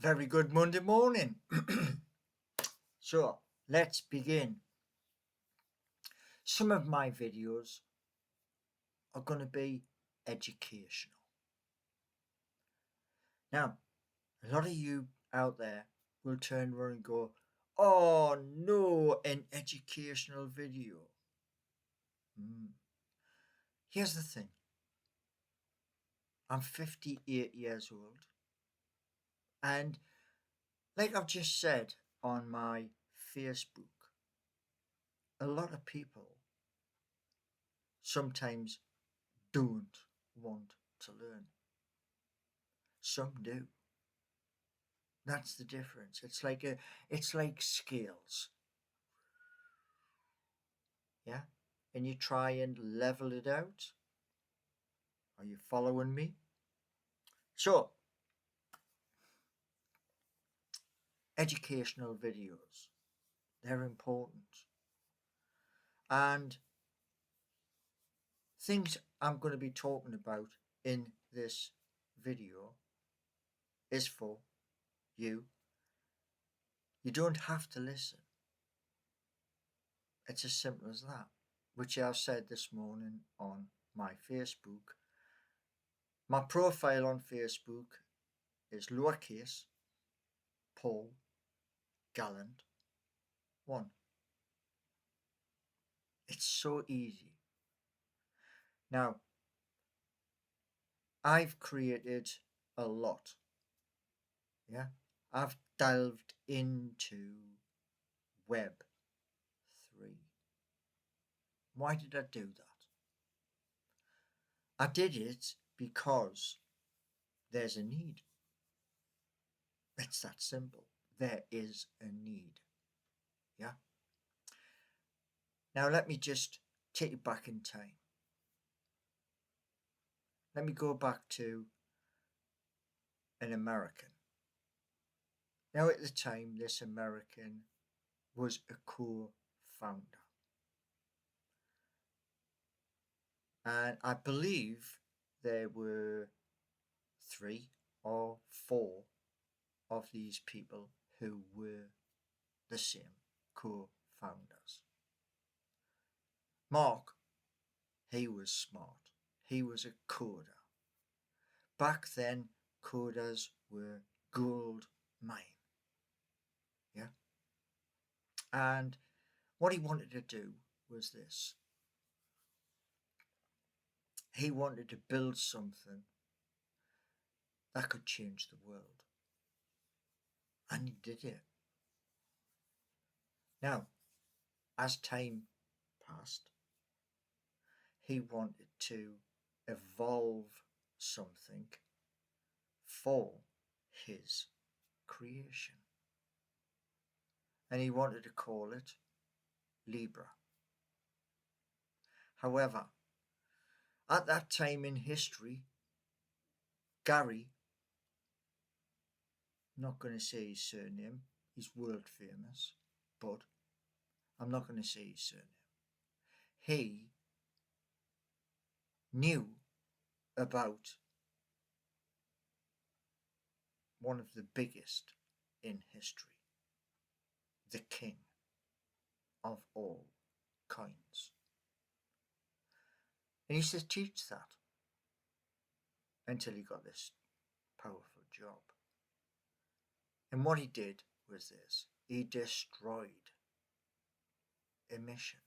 Very good Monday morning. So, let's begin. Some of my videos are going to be educational. Now, a lot of you out there will turn around and go, "Oh no, an educational video." Here's the thing. I'm 58 years old, and like I've just said on my Facebook, a lot of people sometimes don't want to learn. Some do. That's the difference. It's like scales. Yeah? And you try and level it out. Are you following me? So, educational videos. They're important. And things I'm going to be talking about in this video is for you. You don't have to listen. It's as simple as that, which I've said this morning on my Facebook. My profile on Facebook is lowercase Paul Gallant 1. It's so easy. Now, I've created a lot. Yeah, I've delved into Web 3. Why did I do that? I did it because there's a need. It's that simple. There is a need. Yeah. Now let me just take you back in time. Let me go back to an American. Now at the time, this American was a co-founder. And I believe there were 3 or 4 of these people who were the same co-founders. Mark, he was smart. He was a coder. Back then, coders were gold mine. Yeah. And what he wanted to do was this. He wanted to build something that could change the world. And he did it. Now, as time passed, he wanted to evolve something for his creation. And he wanted to call it Libra. However, at that time in history, Gary, not going to say his surname, he's world famous, but I'm not going to say his surname. He knew about one of the biggest in history, the king of all coins. And he used to teach that until he got this powerful job. And what he did was this. He destroyed a mission.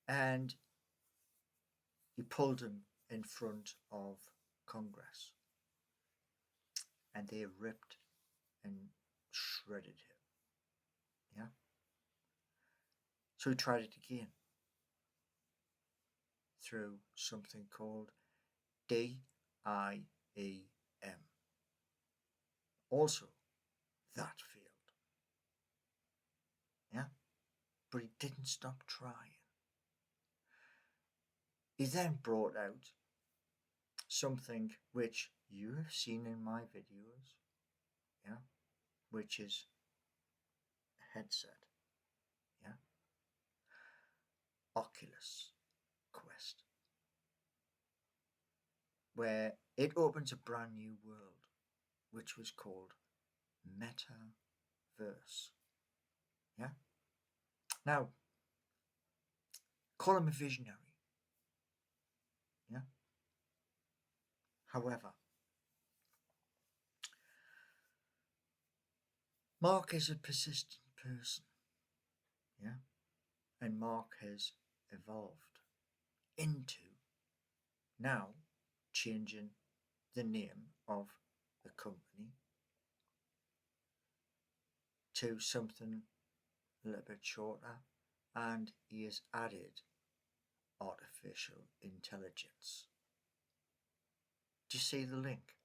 And he pulled him in front of Congress. And they ripped and shredded him. Yeah? So he tried it again through something called DIEM. Also, that failed. Yeah? But he didn't stop trying. He then brought out something which you have seen in my videos, yeah, which is a headset, yeah, Oculus Quest, where it opens a brand new world. which was called metaverse. Yeah. Now, call him a visionary. Yeah. However, Mark is a persistent person. Yeah. And Mark has evolved into now changing the name of the company to something a little bit shorter, and he has added artificial intelligence. Do you see the link?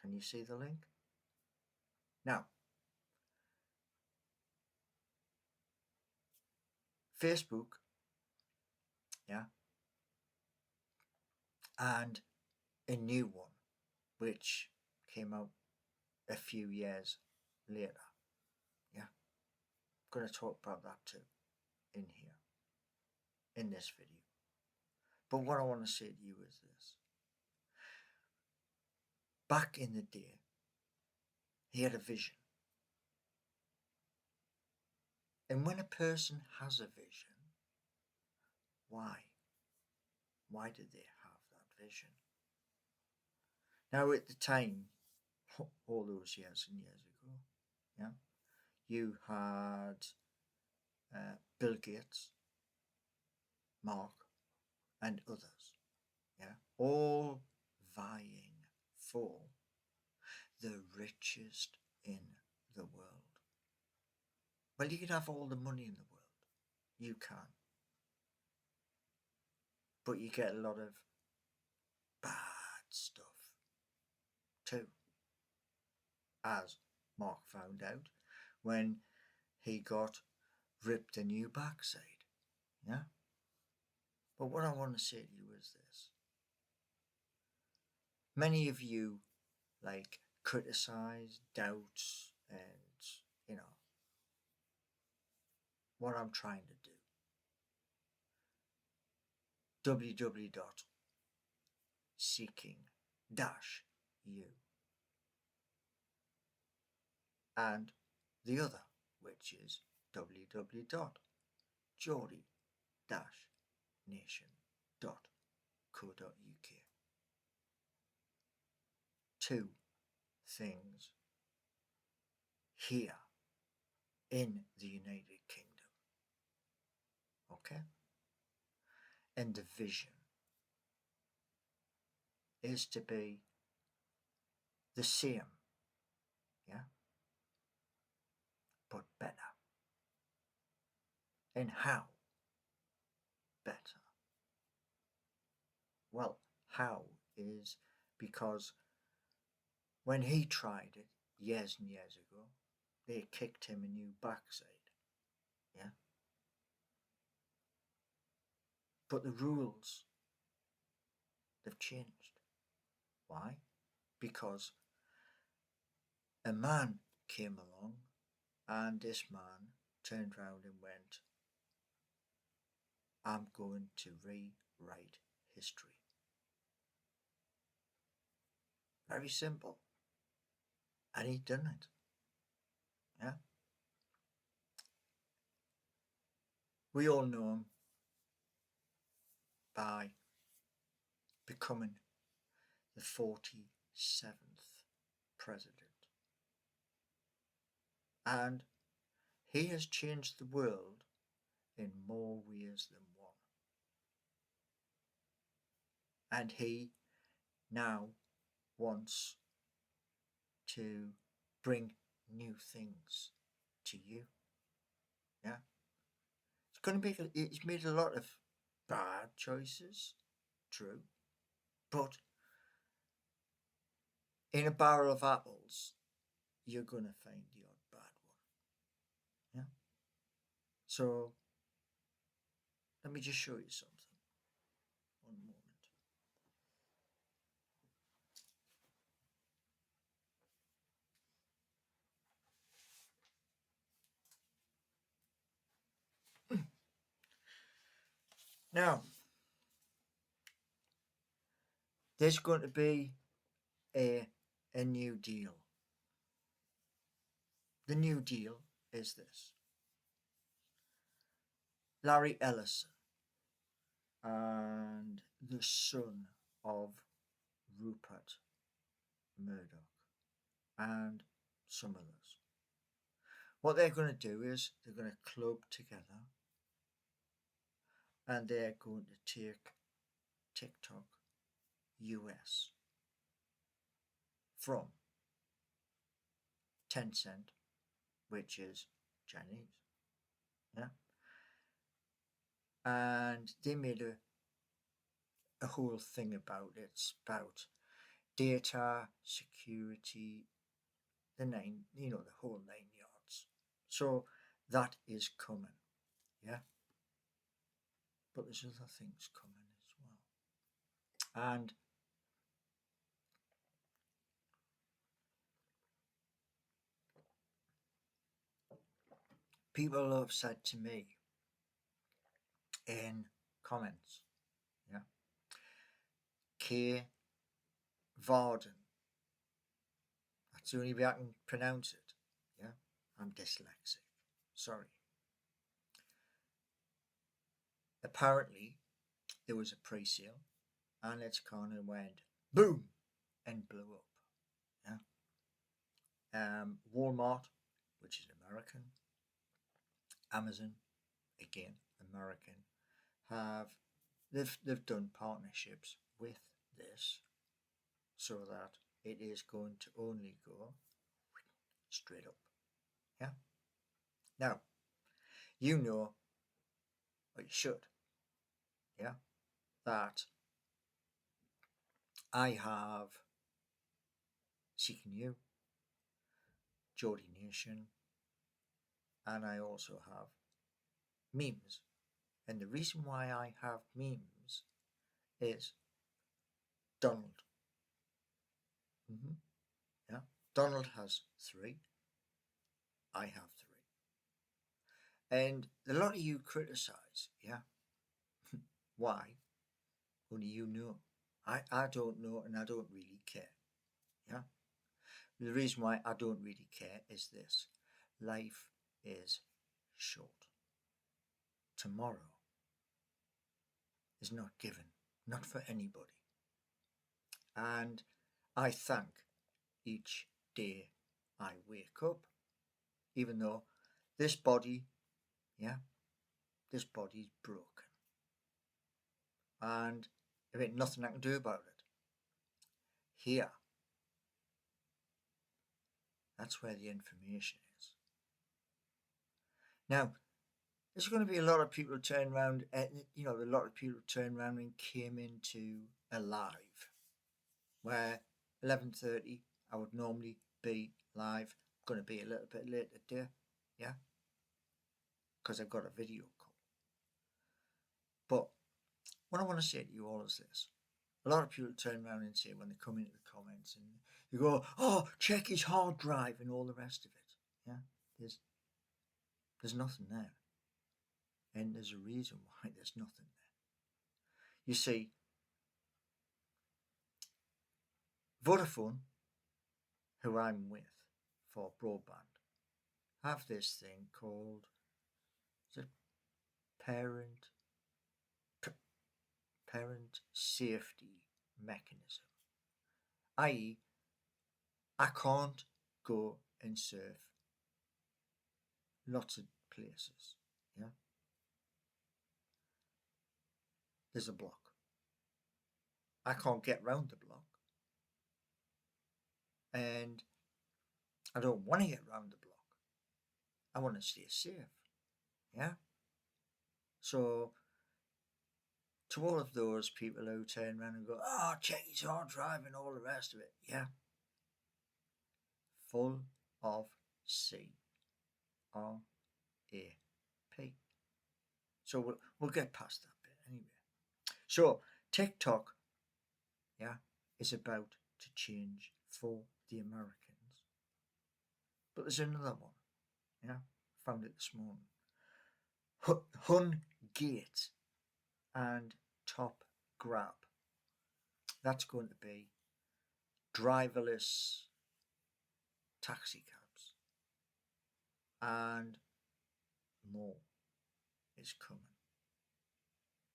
Can you see the link? Now, Facebook, yeah, and a new one which came out a few years later. Yeah, I'm going to talk about that too in here, in this video. But what I want to say to you is this. Back in the day, he had a vision. And when a person has a vision, why? Why did they have that vision? Now, at the time, all those years and years ago, yeah, you had Bill Gates, Mark, and others, yeah, all vying for the richest in the world. Well, you can have all the money in the world, you can, but you get a lot of bad stuff too, as Mark found out when he got ripped a new backside. Yeah. But what I want to say to you is this. Many of you like criticize, doubt, and what I'm trying to do. www.seeking-you, and the other, which is www.geordie-nation.co.uk. Two things here in the United Kingdom. Okay? And the vision is to be the same, yeah, but better. And how better? Well, how is because when he tried it years and years ago, they kicked him a new backside, yeah. But the rules, they've changed. Why? Because a man came along, and this man turned round and went, I'm going to rewrite history. Very simple. And he'd done it. Yeah. We all know him by becoming the 47th president. And he has changed the world in more ways than one. And he now wants to bring new things to you. Yeah. It's made a lot of bad choices, true. But in a barrel of apples, you're going to find the odd bad one. Yeah. So let me just show you something. One moment. Now, there's going to be a a New Deal. The New Deal is this: Larry Ellison and the son of Rupert Murdoch and some others. What they're going to do is they're going to club together and they're going to take TikTok US from Tencent, which is Chinese. Yeah. And they made a whole thing about it. It's about data security, the whole 9 yards. So that is coming. Yeah. But there's other things coming as well. And people have said to me in comments, yeah, K. Varden. That's the only way I can pronounce it. Yeah, I'm dyslexic. Sorry. Apparently, there was a pre-sale, and it's kind of went boom and blew up. Yeah. Walmart, which is American, Amazon, again American, they've done partnerships with this, so that it is going to only go straight up. Yeah. Now, you know, or you should, yeah, that I have Seeking You, Geordie Nation, and I also have memes. And the reason why I have memes is Donald. Yeah, Donald has 3. I have 3. And a lot of you criticize, yeah. Why? Only you know. I don't know, and I don't really care. Yeah. The reason why I don't really care is this: life is short. Tomorrow is not given, not for anybody. And I thank each day I wake up, even though this body, yeah, this body's broken. And there ain't nothing I can do about it. Here, that's where the information is. Now, there's going to be a lot of people who turn around, a lot of people turn around and came into a live where 11:30 I would normally be live. I'm going to be a little bit late today, yeah, because I've got a video call. But what I want to say to you all is this: a lot of people turn around and say, when they come into the comments, and you go, "Oh, check his hard drive," and all the rest of it. Yeah, there's nothing there, and there's a reason why there's nothing there. You see, Vodafone, who I'm with for broadband, have this thing called, is it parent safety mechanism, i.e., I can't go and surf lots of places. Yeah, there's a block. I can't get round the block, and I don't want to get round the block. I want to stay safe. Yeah. So, to all of those people who turn around and go, "Oh, check his hard drive," and all the rest of it, yeah, full of CRAP. So we'll get past that bit anyway. So TikTok, yeah, is about to change for the Americans. But there's another one, yeah, found it this morning. Hun Gate and Top Grab. That's going to be driverless taxi cabs, and more is coming.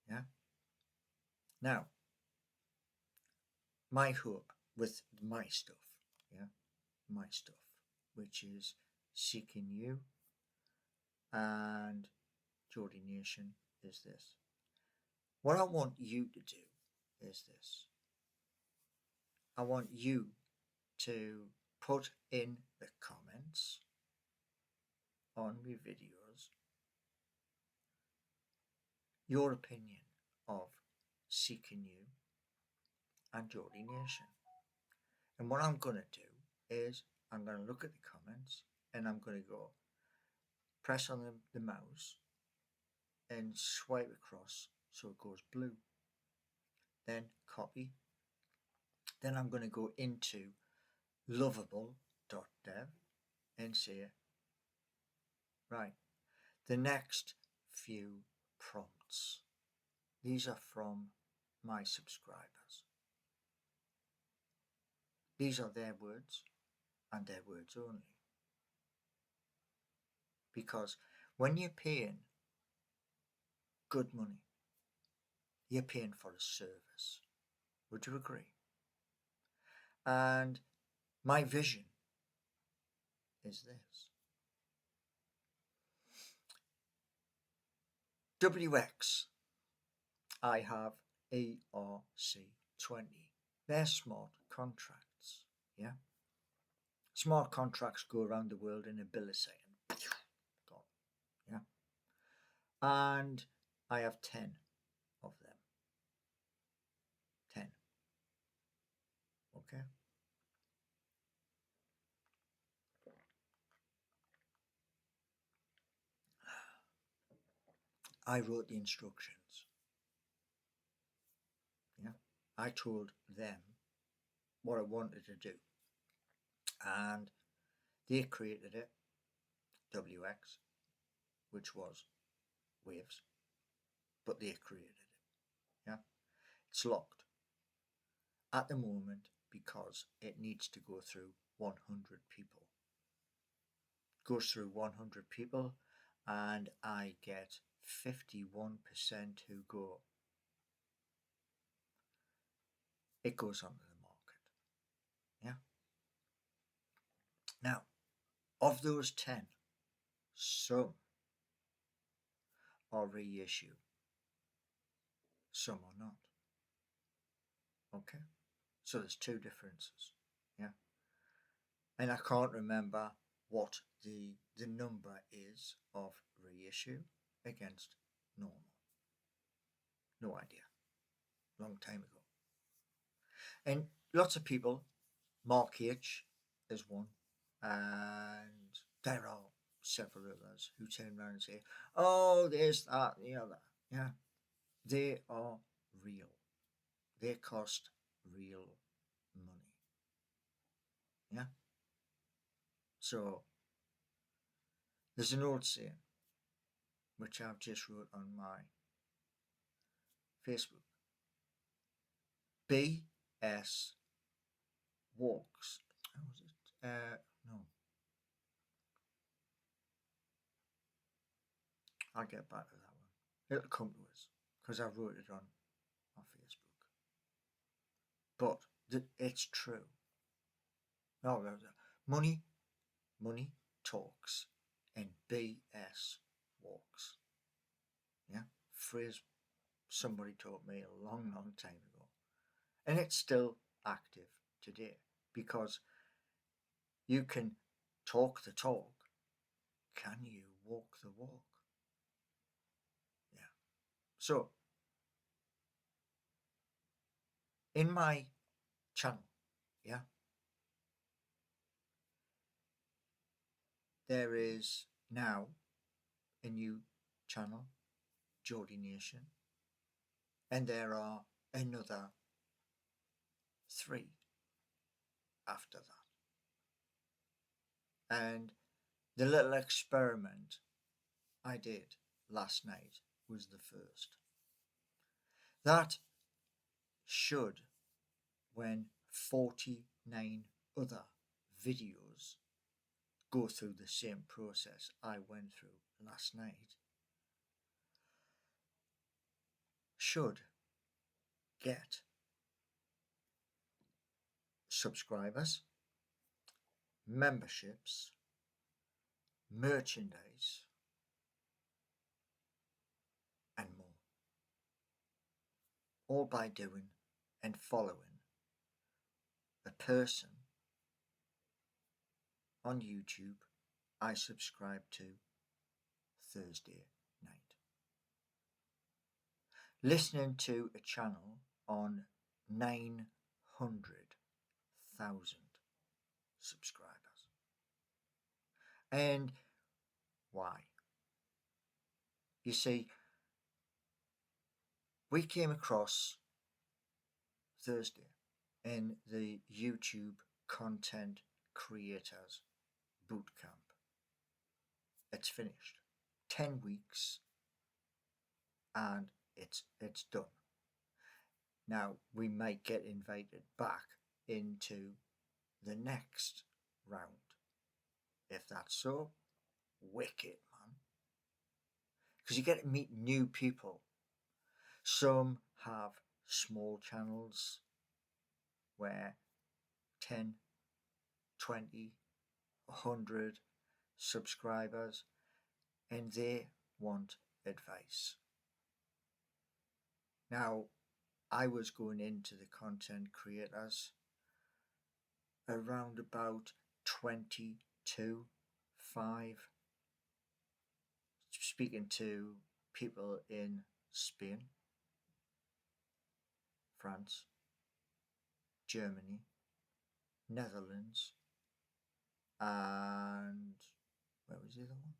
Yeah. Now, my hope with my stuff, yeah, my stuff, which is Seeking You and Geordie Nation, is this. What I want you to do is this. I want you to put in the comments on my videos your opinion of Seeking You and Geordie Nation. And what I'm going to do is I'm going to look at the comments and I'm going to go press on the mouse and swipe across so it goes blue. Then copy. Then I'm going to go into lovable.dev and say, right, the next few prompts. These are from my subscribers. These are their words and their words only. Because when you're paying good money, you're paying for a service. Would you agree? And my vision is this. WX, I have ERC20. They're smart contracts. Yeah. Smart contracts go around the world in a millisecond. Gone. Yeah. And I have 10 of them. 10. Okay. I wrote the instructions. Yeah. I told them what I wanted to do. And they created it, WX, which was waves, but they created it. Yeah. It's locked at the moment because it needs to go through 100 people. Goes through 100 people and I get 51% who go. It goes onto the market. Yeah. Now, of those 10, some are reissue, some are not. Okay. So there's two differences. Yeah. And I can't remember what the number is of reissue against normal. No idea. Long time ago. And lots of people, Mark H is one, and there are several others who turn around and say, oh, there's that, the other. Yeah. They are real. They cost real money. Yeah. So there's an old saying which I've just wrote on my Facebook. BS walks. How was it? No. I'll get back to that one. It'll come to us because I wrote it on our Facebook. But it's true. No, money talks and BS walks. Yeah, phrase somebody taught me a long time ago, and it's still active today because you can talk the talk. Can you walk the walk? Yeah. So in my channel, yeah, there is now a new channel, Geordie Nation, and there are another 3 after that. And the little experiment I did last night was the first. That should, when 40 9 other videos go through the same process I went through last night should get subscribers, memberships, merchandise, and more, all by doing and following a person on YouTube I subscribe to Thursday night. Listening to a channel on 900,000 subscribers. And why? You see, we came across Thursday in the YouTube Content Creators Bootcamp. It's finished. 10 weeks and it's done. Now we might get invited back into the next round. If that's so, wicked, man. Because you get to meet new people. Some have small channels where 10, 20, 100 subscribers, and they want advice. Now, I was going into the content creators around about 22, 5, speaking to people in Spain, France, Germany, Netherlands, and where was the other one?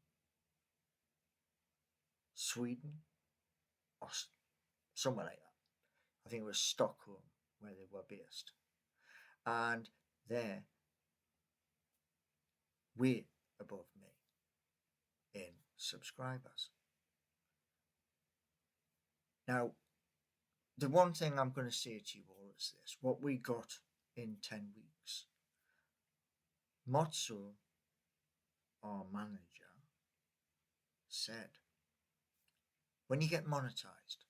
Sweden, or somewhere like that. I think it was Stockholm where they were based. And they're way above me in subscribers. Now, the one thing I'm going to say to you all is this: what we got in 10 weeks. Motso, our manager, said, when you get monetized,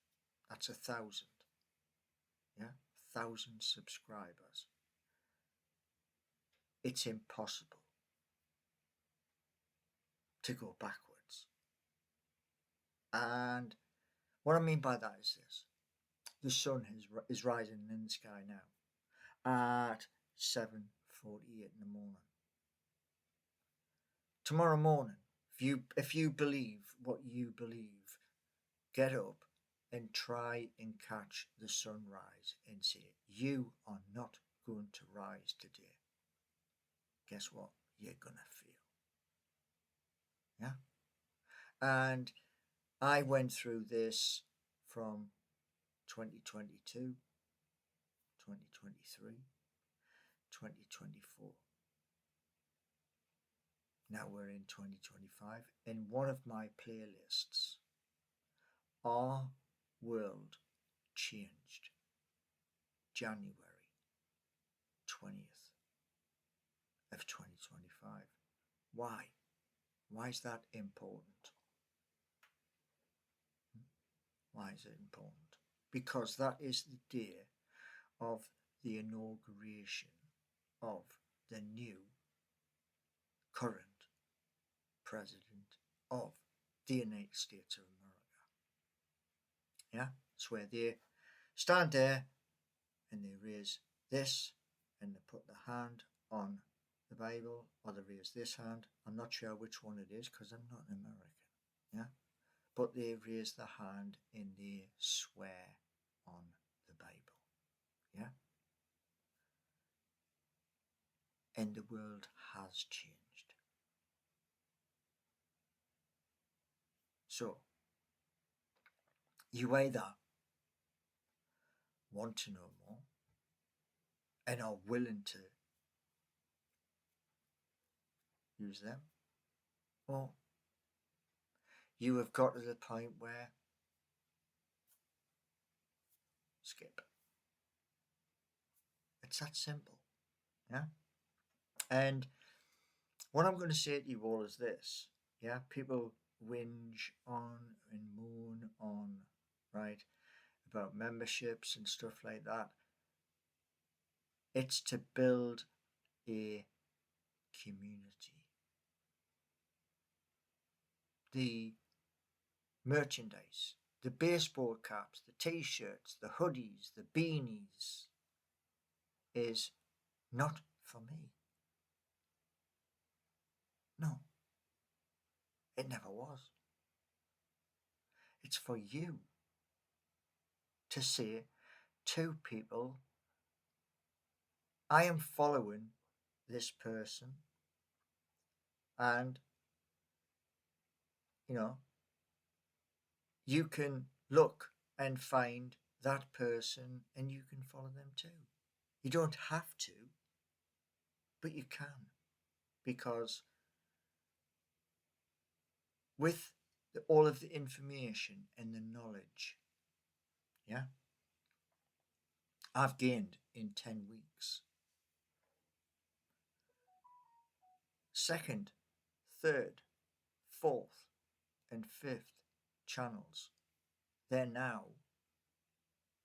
that's 1,000. Yeah, 1,000 subscribers. It's impossible to go backwards. And what I mean by that is this: the sun is rising in the sky now at 7:48 in the morning. Tomorrow morning, if you believe what you believe, get up and try and catch the sunrise and say, you are not going to rise today. Guess what? You're going to fail. Yeah? And I went through this from 2022, 2023, 2024. Now we're in 2025. In one of my playlists, Our World Changed, January 20th of 2025. Why? Why is that important? Why is it important? Because that is the day of the inauguration of the new current president of the United States of America. Yeah, it's where they stand there and they raise this and they put the hand on the Bible, or they raise this hand. I'm not sure which one it is because I'm not an American. Yeah, but they raise the hand and they swear on the Bible. Yeah, and the world has changed. So, you either want to know more and are willing to use them, or you have got to the point where skip. It's that simple. Yeah. And what I'm going to say to you all is this. Yeah. People whinge on and moan on, right, about memberships and stuff like that. It's to build a community. The merchandise, the baseball caps, the t-shirts, the hoodies, the beanies is not for me. No, it never was. It's for you to say to people, I am following this person, and you know, you can look and find that person and you can follow them too. You don't have to, but you can, because with all of the information and the knowledge, yeah, I've gained in 10 weeks. Second, third, fourth, and fifth channels, they're now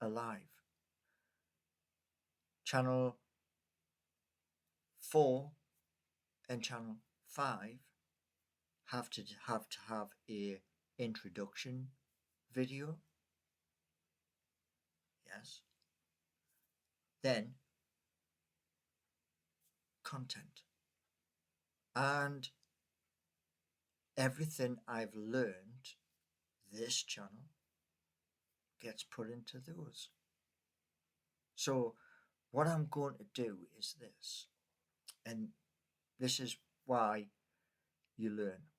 alive. Channel 4 and channel 5 have to have a introduction video. Yes. Then content. And everything I've learned this channel gets put into those. So what I'm going to do is this, and this is why you learn.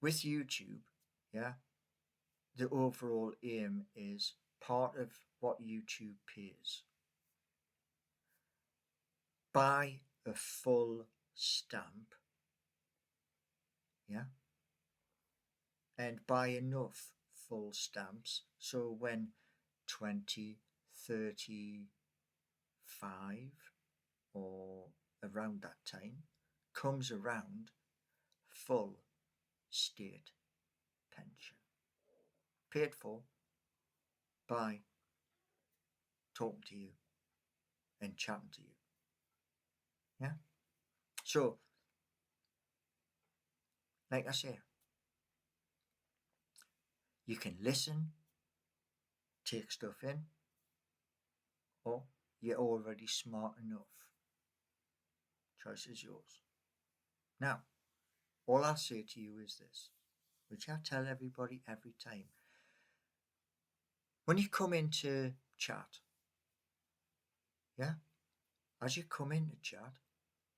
With YouTube, yeah, the overall aim is part of what YouTube pays. Buy a full stamp, yeah, and buy enough full stamps so when 2035 or around that time comes around, full state pension, paid for by talking to you and chatting to you. Yeah. So, like I say, you can listen, take stuff in, or you're already smart enough. Choice is yours. Now, all I'll say to you is this, which I tell everybody every time. When you come into chat, yeah, as you come into chat,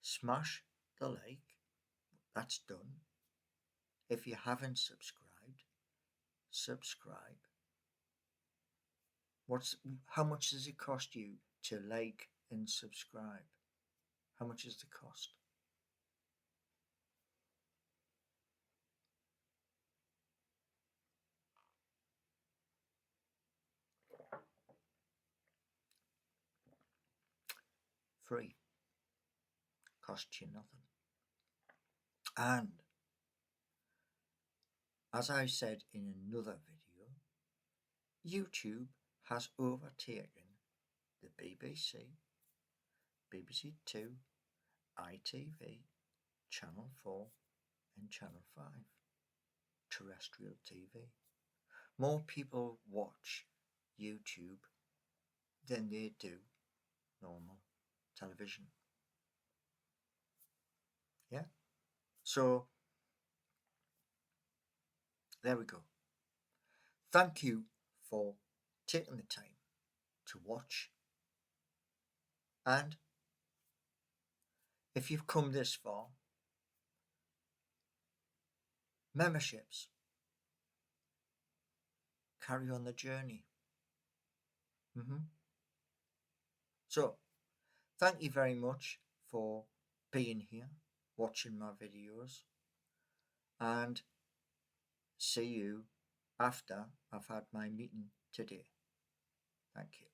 smash the like. That's done. If you haven't subscribed, subscribe. How much does it cost you to like and subscribe? How much is the cost? Free. Costs you nothing. And as I said in another video, YouTube has overtaken the BBC, BBC Two, ITV, Channel 4 and Channel 5, terrestrial TV. More people watch YouTube than they do normal television. Yeah? So, there we go. Thank you for taking the time to watch. And if you've come this far, memberships, carry on the journey. So, thank you very much for being here, watching my videos, and see you after I've had my meeting today. Thank you.